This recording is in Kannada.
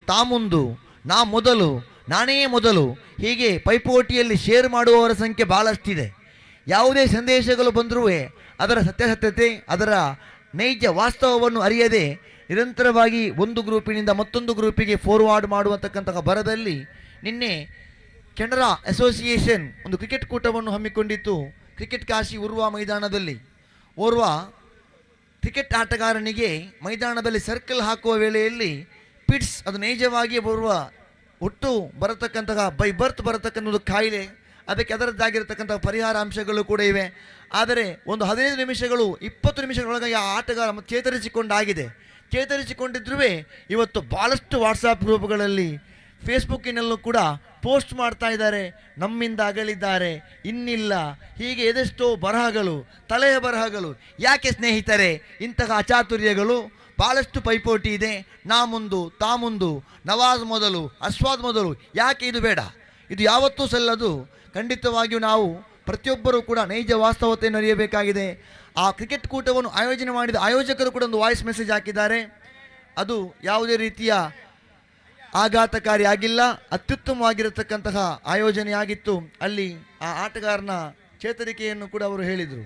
ತಾ ಮುಂದು, ನಾ ಮೊದಲು, ನಾನೇ ಮೊದಲು, ಹೀಗೆ ಪೈಪೋಟಿಯಲ್ಲಿ ಶೇರ್ ಮಾಡುವವರ ಸಂಖ್ಯೆ ಭಾಳಷ್ಟಿದೆ. ಯಾವುದೇ ಸಂದೇಶಗಳು ಬಂದರೂ ಅದರ ಸತ್ಯಾಸತ್ಯತೆ, ಅದರ ನೈಜ ವಾಸ್ತವವನ್ನು ಅರಿಯದೆ ನಿರಂತರವಾಗಿ ಒಂದು ಗ್ರೂಪಿನಿಂದ ಮತ್ತೊಂದು ಗ್ರೂಪಿಗೆ ಫಾರ್ವರ್ಡ್ ಮಾಡುವಂತಕ್ಕಂತಹ ಭರದಲ್ಲಿ ನಿನ್ನೆ ಕೆನರಾ ಅಸೋಸಿಯೇಷನ್ ಒಂದು ಕ್ರಿಕೆಟ್ ಕೂಟವನ್ನು ಹಮ್ಮಿಕೊಂಡಿತ್ತು. ಕ್ರಿಕೆಟ್ ಕಾಶಿ ಉರ್ವ ಮೈದಾನದಲ್ಲಿ ಓರ್ವ ಕ್ರಿಕೆಟ್ ಆಟಗಾರನಿಗೆ ಮೈದಾನದಲ್ಲಿ ಸರ್ಕಲ್ ಹಾಕುವ ವೇಳೆಯಲ್ಲಿ ಪಿಟ್ಸ್, ಅದು ನೈಜವಾಗಿ ಬರುವ ಒಟ್ಟು ಬರತಕ್ಕಂತಹ ಬೈ ಬರ್ತ್ ಬರತಕ್ಕಂಥ ಒಂದು ಕಾಯಿಲೆ, ಅದಕ್ಕೆ ಅದರದ್ದಾಗಿರತಕ್ಕಂಥ ಪರಿಹಾರ ಅಂಶಗಳು ಕೂಡ ಇವೆ. ಆದರೆ ಒಂದು 15 ನಿಮಿಷಗಳು 20 ನಿಮಿಷಗಳೊಳಗೆ ಆ ಆಟಗಾರ ಚೇತರಿಸಿಕೊಂಡಾಗಿದೆ. ಚೇತರಿಸಿಕೊಂಡಿದ್ರೂ ಇವತ್ತು ಭಾಳಷ್ಟು ವಾಟ್ಸಾಪ್ ಗ್ರೂಪ್ಗಳಲ್ಲಿ, ಫೇಸ್ಬುಕ್ಕಿನಲ್ಲೂ ಕೂಡ ಪೋಸ್ಟ್ ಮಾಡ್ತಾ ಇದ್ದಾರೆ, ನಮ್ಮಿಂದ ಅಗಲಿದ್ದಾರೆ, ಇನ್ನಿಲ್ಲ, ಹೀಗೆ ಎದೆಷ್ಟೋ ಬರಹಗಳು, ತಲೆಯ ಬರಹಗಳು. ಯಾಕೆ ಸ್ನೇಹಿತರೆ ಇಂತಹ ಅಚಾತುರ್ಯಗಳು? ಭಾಳಷ್ಟು ಪೈಪೋಟಿ ಇದೆ. ನಾ ಮುಂದು, ತಾ ಮುಂದು, ನವಾಜ್ ಮೊದಲು, ಅಶ್ವಾದ್ ಮೊದಲು. ಯಾಕೆ ಇದು ಬೇಡ? ಇದು ಯಾವತ್ತೂ ಸಲ್ಲದು. ಖಂಡಿತವಾಗಿಯೂ ನಾವು ಪ್ರತಿಯೊಬ್ಬರೂ ಕೂಡ ನೈಜ ವಾಸ್ತವತೆಯನ್ನು ಅರಿಯಬೇಕಾಗಿದೆ. ಆ ಕ್ರಿಕೆಟ್ ಕೂಟವನ್ನು ಆಯೋಜನೆ ಮಾಡಿದ ಆಯೋಜಕರು ಕೂಡ ಒಂದು ವಾಯ್ಸ್ ಮೆಸೇಜ್ ಹಾಕಿದ್ದಾರೆ. ಅದು ಯಾವುದೇ ರೀತಿಯ ಆಘಾತಕಾರಿ ಆಗಿಲ್ಲ, ಅತ್ಯುತ್ತಮವಾಗಿರತಕ್ಕಂತಹ ಆಯೋಜನೆಯಾಗಿತ್ತು. ಅಲ್ಲಿ ಆ ಆಟಗಾರನ ಚೇತರಿಕೆಯನ್ನು ಕೂಡ ಅವರು ಹೇಳಿದರು.